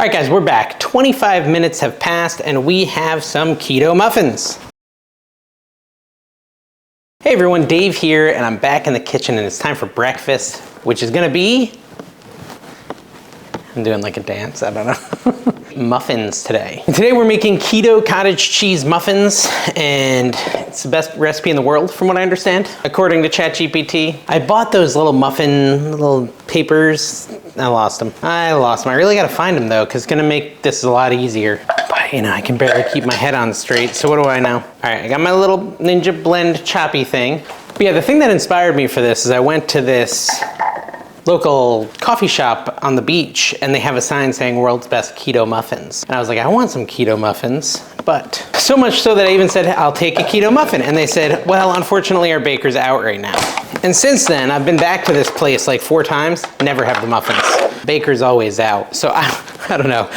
All right, guys, we're back. 25 minutes have passed and we have some keto muffins. Hey everyone, Dave here, and I'm back in the kitchen and it's time for breakfast, which is gonna be, I'm doing like a dance, I don't know. Muffins today. And today we're making keto cottage cheese muffins, and it's the best recipe in the world from what I understand, according to ChatGPT. I bought those little little papers. I lost them. I really gotta find them though, because it's gonna make this a lot easier. But you know, I can barely keep my head on straight, so what do I know? All right, I got my little Ninja Blend choppy thing. But yeah, the thing that inspired me for this is I went to this local coffee shop on the beach and they have a sign saying world's best keto muffins. And I was like, I want some keto muffins, but so much so that I even said, I'll take a keto muffin. And they said, well, unfortunately our baker's out right now. And since then, I've been back to this place like 4 times, never have the muffins. Baker's always out. So I don't know.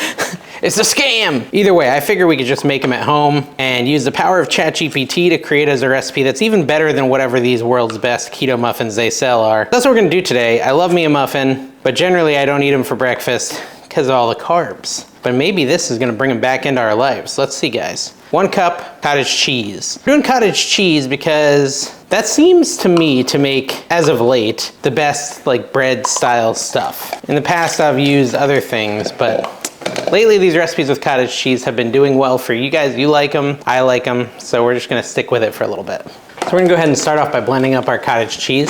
It's a scam. Either way, I figure we could just make them at home and use the power of ChatGPT to create us a recipe that's even better than whatever these world's best keto muffins they sell are. That's what we're gonna do today. I love me a muffin, but generally I don't eat them for breakfast because of all the carbs. But maybe this is gonna bring them back into our lives. Let's see, guys. 1 cup cottage cheese. We're doing cottage cheese because that seems to me to make, as of late, the best like bread style stuff. In the past I've used other things, but lately, these recipes with cottage cheese have been doing well for you guys. You like them, I like them, so we're just gonna stick with it for a little bit. So we're gonna go ahead and start off by blending up our cottage cheese,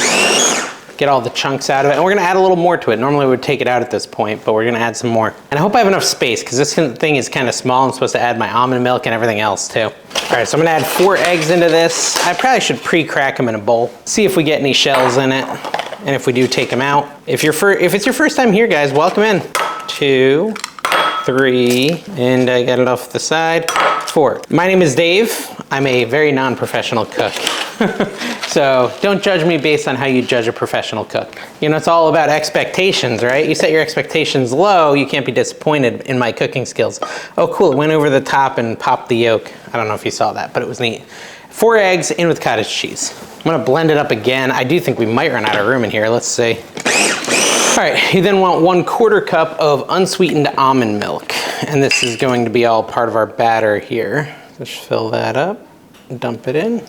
get all the chunks out of it, and we're gonna add a little more to it. Normally we would take it out at this point, but we're gonna add some more. And I hope I have enough space, because this thing is kind of small. I'm supposed to add my almond milk and everything else too. All right, so I'm gonna add 4 eggs into this. I probably should pre-crack them in a bowl, see if we get any shells in it, and if we do, take them out. If it's your first time here, guys, welcome in. 2, 3, and I got it off the side, 4. My name is Dave. I'm a very non-professional cook. So don't judge me based on how you judge a professional cook. You know, it's all about expectations, right? You set your expectations low, you can't be disappointed in my cooking skills. Oh cool, it went over the top and popped the yolk. I don't know if you saw that, but it was neat. 4 eggs in with cottage cheese. I'm gonna blend it up again. I do think we might run out of room in here, let's see. All right, you then want 1/4 cup of unsweetened almond milk. And this is going to be all part of our batter here. Just fill that up, dump it in.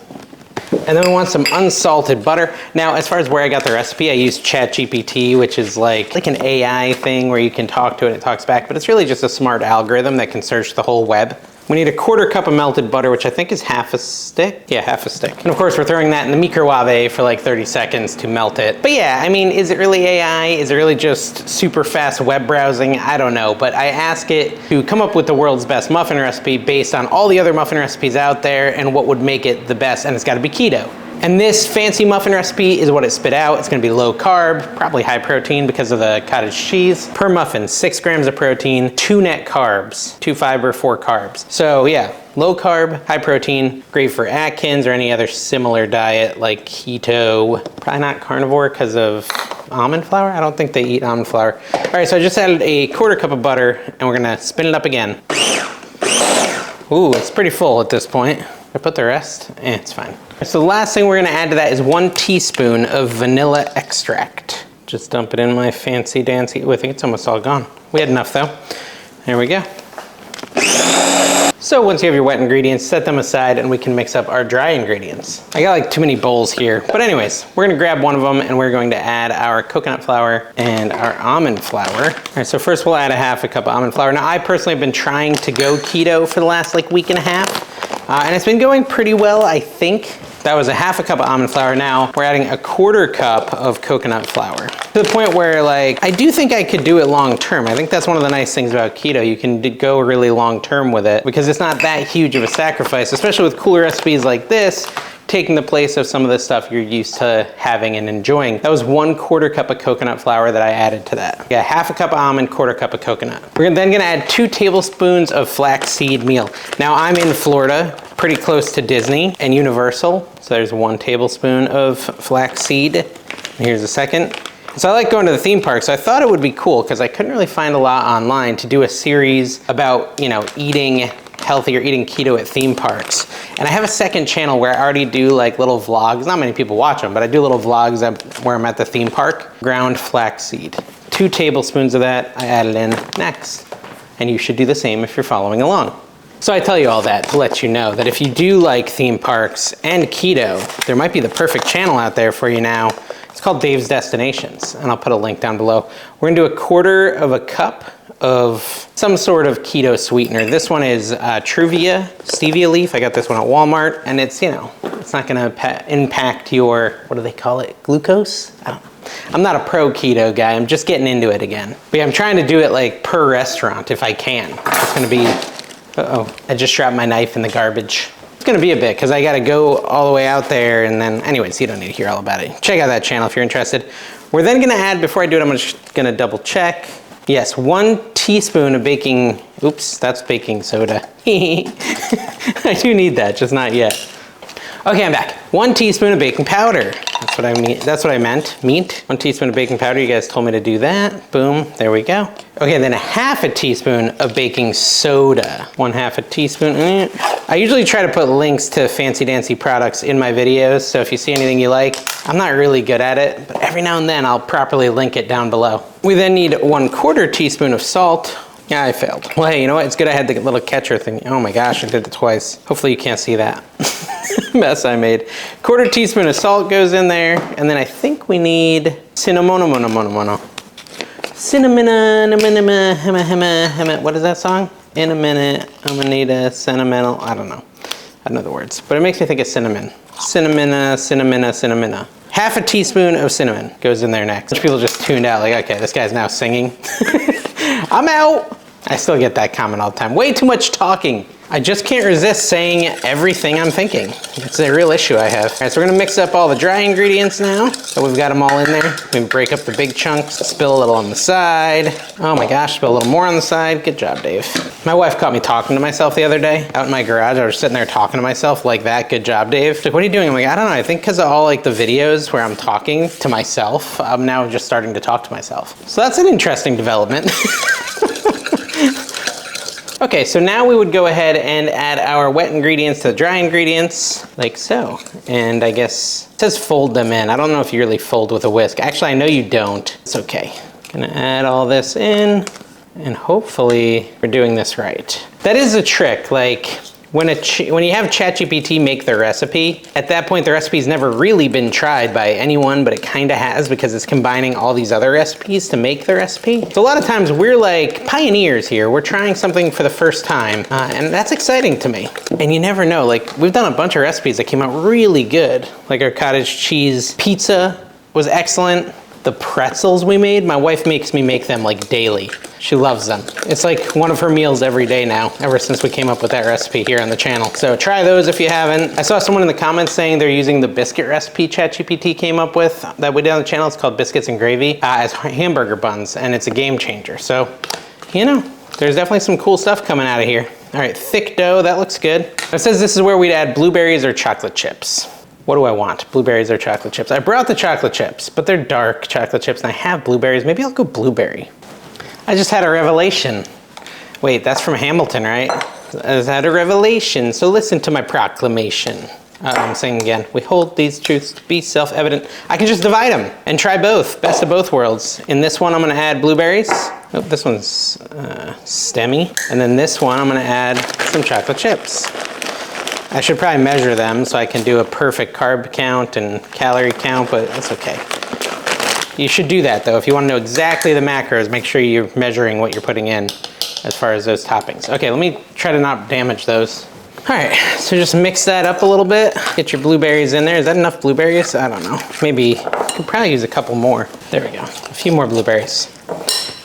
And then we want some unsalted butter. Now, as far as where I got the recipe, I used ChatGPT, which is like an AI thing where you can talk to it and it talks back, but it's really just a smart algorithm that can search the whole web. We need 1/4 cup of melted butter, which I think is half a stick. Yeah, half a stick. And of course, we're throwing that in the microwave for like 30 seconds to melt it. But yeah, I mean, is it really AI? Is it really just super fast web browsing? I don't know, but I ask it to come up with the world's best muffin recipe based on all the other muffin recipes out there and what would make it the best, and it's gotta be keto. And this fancy muffin recipe is what it spit out. It's gonna be low carb, probably high protein because of the cottage cheese. Per muffin, 6 grams of protein, 2 net carbs, 2 fiber, 4 carbs. So yeah, low carb, high protein, great for Atkins or any other similar diet like keto. Probably not carnivore because of almond flour. I don't think they eat almond flour. All right, so I just added 1/4 cup of butter and we're gonna spin it up again. Ooh, it's pretty full at this point. I put the rest? It's fine. So the last thing we're gonna add to that is 1 teaspoon of vanilla extract. Just dump it in my fancy dancy. Oh, I think it's almost all gone. We had enough though. There we go. So once you have your wet ingredients, set them aside and we can mix up our dry ingredients. I got like too many bowls here. But anyways, we're gonna grab one of them and we're going to add our coconut flour and our almond flour. All right, so first we'll add 1/2 cup of almond flour. Now I personally have been trying to go keto for the last like week and a half. And it's been going pretty well, I think. That was 1/2 cup of almond flour. Now we're adding 1/4 cup of coconut flour. To the point where like, I do think I could do it long term. I think that's one of the nice things about keto. You can go really long term with it because it's not that huge of a sacrifice, especially with cooler recipes like this, taking the place of some of the stuff you're used to having and enjoying. That was 1/4 cup of coconut flour that I added to that. Yeah, 1/2 cup of almond, 1/4 cup of coconut. We're then gonna add 2 tablespoons of flaxseed meal. Now I'm in Florida, pretty close to Disney and Universal. So there's 1 tablespoon of flaxseed. Here's a second. So I like going to the theme park, so I thought it would be cool because I couldn't really find a lot online to do a series about, you know, eating healthy or eating keto at theme parks. And I have a second channel where I already do like little vlogs. Not many people watch them, but I do little vlogs where I'm at the theme park. Ground flaxseed. 2 tablespoons of that I added in next. and you should do the same if you're following along. So I tell you all that to let you know that if you do like theme parks and keto, there might be the perfect channel out there for you now. It's called Dave's Destinations, and I'll put a link down below. We're gonna do 1/4 cup of some sort of keto sweetener. This one is Truvia stevia leaf. I got this one at Walmart, and it's, you know, it's not gonna impact your, what do they call it, glucose? I don't know. I'm not a pro keto guy, I'm just getting into it again. But yeah, I'm trying to do it like per restaurant if I can. It's gonna be, uh-oh, I just dropped my knife in the garbage. It's gonna be a bit, because I gotta go all the way out there, and then, anyways, you don't need to hear all about it. Check out that channel if you're interested. We're then gonna add, before I do it, I'm just gonna double check. Yes, 1 teaspoon of baking, oops, that's baking soda. I do need that, just not yet. Okay, I'm back. 1 teaspoon of baking powder. That's what I mean. That's what I meant. Meat. 1 teaspoon of baking powder. You guys told me to do that. Boom. There we go. Okay, then 1/2 teaspoon of baking soda. 1/2 teaspoon. I usually try to put links to fancy dancy products in my videos, so if you see anything you like, I'm not really good at it, but every now and then I'll properly link it down below. We then need 1/4 teaspoon of salt. Yeah, I failed. Well, hey, you know what? It's good I had the little catcher thing. Oh my gosh, I did it twice. Hopefully you can't see that mess I made. 1/4 teaspoon of salt goes in there, and then I think we need cinnamon. What is that song? In a minute, I'm gonna need a sentimental, I don't know the words, but it makes me think of cinnamon. Cinnamona. 1/2 teaspoon of cinnamon goes in there next. People just tuned out like, okay, this guy's now singing. I'm out. I still get that comment all the time. Way too much talking. I just can't resist saying everything I'm thinking. It's a real issue I have. All right, so we're gonna mix up all the dry ingredients now. So we've got them all in there. We can break up the big chunks, spill a little on the side. Oh my gosh, spill a little more on the side. Good job, Dave. My wife caught me talking to myself the other day out in my garage. I was sitting there talking to myself like that. Good job, Dave. She's like, what are you doing? I'm like, I don't know. I think because of all like the videos where I'm talking to myself, I'm now just starting to talk to myself. So that's an interesting development. Okay, so now we would go ahead and add our wet ingredients to the dry ingredients, like so. And I guess it says fold them in. I don't know if you really fold with a whisk. Actually, I know you don't. It's okay. Gonna add all this in, and hopefully we're doing this right. That is a trick, like when you have ChatGPT make the recipe, at that point the recipe's never really been tried by anyone, but it kind of has because it's combining all these other recipes to make the recipe. So a lot of times we're like pioneers here. We're trying something for the first time, and that's exciting to me. And you never know, like we've done a bunch of recipes that came out really good. Like our cottage cheese pizza was excellent. The pretzels we made, my wife makes me make them like daily. She loves them. It's like one of her meals every day now, ever since we came up with that recipe here on the channel. So try those if you haven't. I saw someone in the comments saying they're using the biscuit recipe ChatGPT came up with that we did on the channel. It's called Biscuits and Gravy as hamburger buns, and it's a game changer. So, you know, there's definitely some cool stuff coming out of here. All right, thick dough, that looks good. It says this is where we'd add blueberries or chocolate chips. What do I want? Blueberries or chocolate chips? I brought the chocolate chips, but they're dark chocolate chips, and I have blueberries. Maybe I'll go blueberry. I just had a revelation. Wait, that's from Hamilton, right? I just had a revelation, so listen to my proclamation. I'm saying again, we hold these truths to be self-evident. I can just divide them and try both, best of both worlds. In this one, I'm gonna add blueberries. Oh, this one's stemmy. And then this one, I'm gonna add some chocolate chips. I should probably measure them so I can do a perfect carb count and calorie count, but that's okay. You should do that though. If you want to know exactly the macros, make sure you're measuring what you're putting in as far as those toppings. Okay, let me try to not damage those. All right, so just mix that up a little bit. Get your blueberries in there. Is that enough blueberries? I don't know. Maybe, I could probably use a couple more. There we go, a few more blueberries.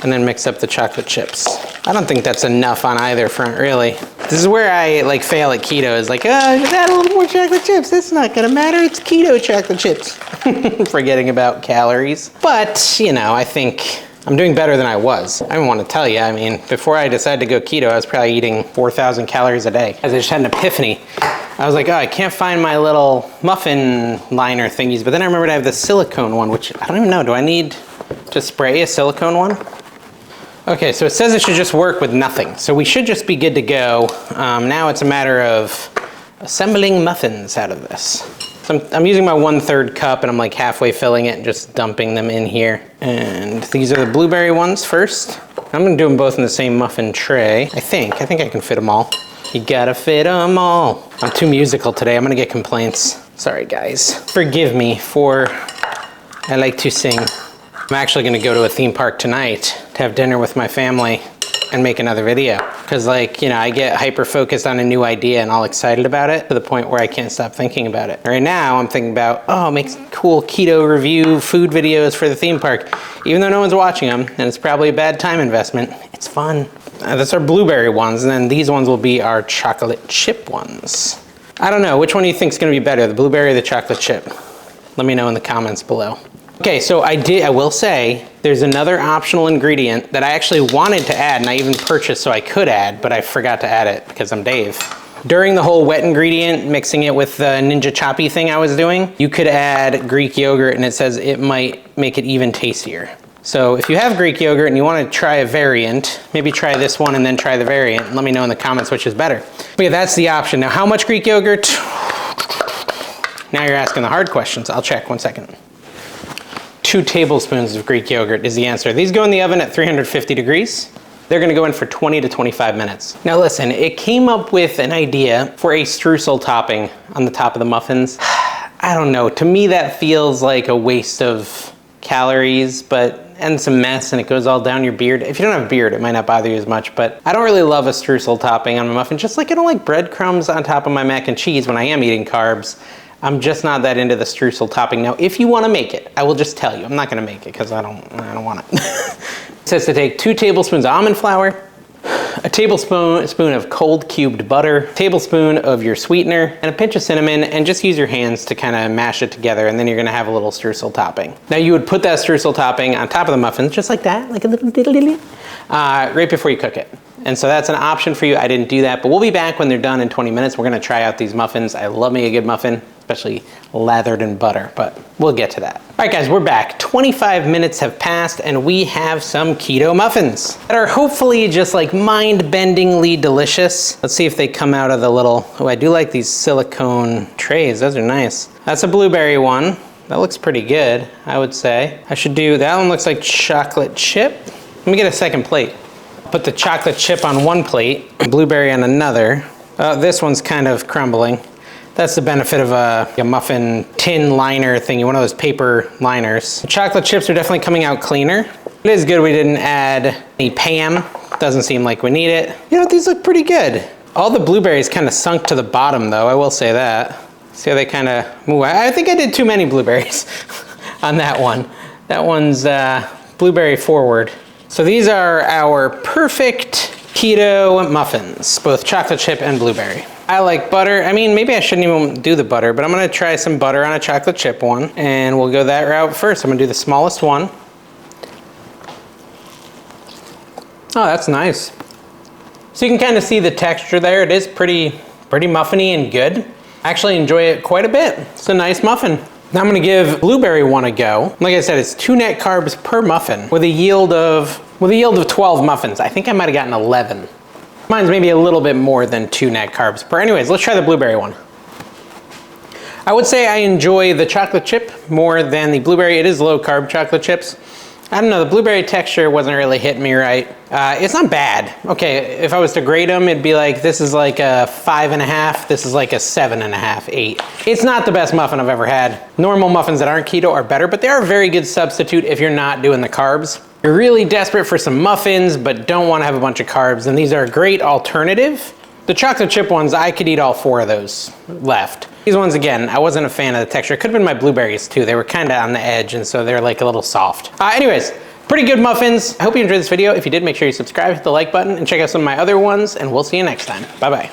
And then mix up the chocolate chips. I don't think that's enough on either front, really. This is where I like fail at keto, is like, just add a little more chocolate chips. It's not gonna matter, it's keto chocolate chips. Forgetting about calories. But, you know, I think I'm doing better than I was. I don't want to tell you, I mean, before I decided to go keto, I was probably eating 4,000 calories a day. As I just had an epiphany. I was like, oh, I can't find my little muffin liner thingies, but then I remembered I have the silicone one, which I don't even know, do I need to spray a silicone one? Okay, so it says it should just work with nothing. So we should just be good to go. Now it's a matter of assembling muffins out of this. So I'm using my 1/3 cup and I'm like halfway filling it and just dumping them in here. And these are the blueberry ones first. I'm gonna do them both in the same muffin tray. I think I can fit them all. You gotta fit them all. I'm too musical today. I'm gonna get complaints. Sorry guys. Forgive me for, I like to sing. I'm actually gonna go to a theme park tonight to have dinner with my family and make another video. Cause like, you know, I get hyper focused on a new idea and all excited about it to the point where I can't stop thinking about it. Right now I'm thinking about, oh, make cool keto review food videos for the theme park. Even though no one's watching them and it's probably a bad time investment, it's fun. That's our blueberry ones, and then these ones will be our chocolate chip ones. I don't know, which one do you think is gonna be better, the blueberry or the chocolate chip? Let me know in the comments below. Okay, so I will say, there's another optional ingredient that I actually wanted to add, and I even purchased so I could add, but I forgot to add it because I'm Dave. During the whole wet ingredient, mixing it with the Ninja Choppy thing I was doing, you could add Greek yogurt, and it says it might make it even tastier. So if you have Greek yogurt and you want to try a variant, maybe try this one and then try the variant, and let me know in the comments which is better. But yeah, that's the option. Now, how much Greek yogurt? Now you're asking the hard questions. I'll check, 1 second. 2 tablespoons of Greek yogurt is the answer. These go in the oven at 350 degrees. They're gonna go in for 20 to 25 minutes. Now listen, it came up with an idea for a streusel topping on the top of the muffins. I don't know, to me that feels like a waste of calories, and some mess, and it goes all down your beard. If you don't have a beard, it might not bother you as much, but I don't really love a streusel topping on my muffin, just like I don't like breadcrumbs on top of my mac and cheese when I am eating carbs. I'm just not that into the streusel topping. Now, if you want to make it, I will just tell you. I'm not going to make it because I don't want it. It says to take 2 tablespoons of almond flour, a tablespoon of cold cubed butter, a tablespoon of your sweetener, and a pinch of cinnamon, and just use your hands to kind of mash it together, and then you're going to have a little streusel topping. Now, you would put that streusel topping on top of the muffins, just like that, like a little diddly, right before you cook it. And so that's an option for you. I didn't do that, but we'll be back when they're done in 20 minutes. We're gonna try out these muffins. I love me a good muffin, especially lathered in butter, but we'll get to that. All right guys, we're back. 25 minutes have passed and we have some keto muffins that are hopefully just like mind-bendingly delicious. Let's see if they come out of the little, oh, I do like these silicone trays. Those are nice. That's a blueberry one. That looks pretty good, I would say. I should do, that one looks like chocolate chip. Let me get a second plate. Put the chocolate chip on one plate, blueberry on another. This one's kind of crumbling. That's the benefit of a muffin tin liner thingy, one of those paper liners. The chocolate chips are definitely coming out cleaner. It is good we didn't add any Pam. Doesn't seem like we need it. You know, these look pretty good. All the blueberries kind of sunk to the bottom though, I will say that. See how they kind of move? I think I did too many blueberries on that one. That one's blueberry forward. So these are our perfect keto muffins, both chocolate chip and blueberry. I like butter. I mean, maybe I shouldn't even do the butter, but I'm gonna try some butter on a chocolate chip one, and we'll go that route first. I'm gonna do the smallest one. Oh, that's nice. So you can kind of see the texture there. It is pretty muffiny and good. I actually enjoy it quite a bit. It's a nice muffin. Now I'm gonna give blueberry one a go. Like I said, it's 2 net carbs per muffin with a yield of 12 muffins. I think I might've gotten 11. Mine's maybe a little bit more than 2 net carbs per. Anyways, let's try the blueberry one. I would say I enjoy the chocolate chip more than the blueberry. It is low carb chocolate chips. I don't know, the blueberry texture wasn't really hitting me right. It's not bad. Okay, if I was to grade them, it'd be like, this is like a 5.5, this is like a 7.5, 8. It's not the best muffin I've ever had. Normal muffins that aren't keto are better, but they are a very good substitute if you're not doing the carbs. You're really desperate for some muffins, but don't want to have a bunch of carbs, and these are a great alternative. The chocolate chip ones, I could eat all 4 of those left. These ones, again, I wasn't a fan of the texture. It could have been my blueberries too. They were kind of on the edge, and so they're like a little soft. Anyways, pretty good muffins. I hope you enjoyed this video. If you did, make sure you subscribe, hit the like button, and check out some of my other ones, and we'll see you next time. Bye-bye.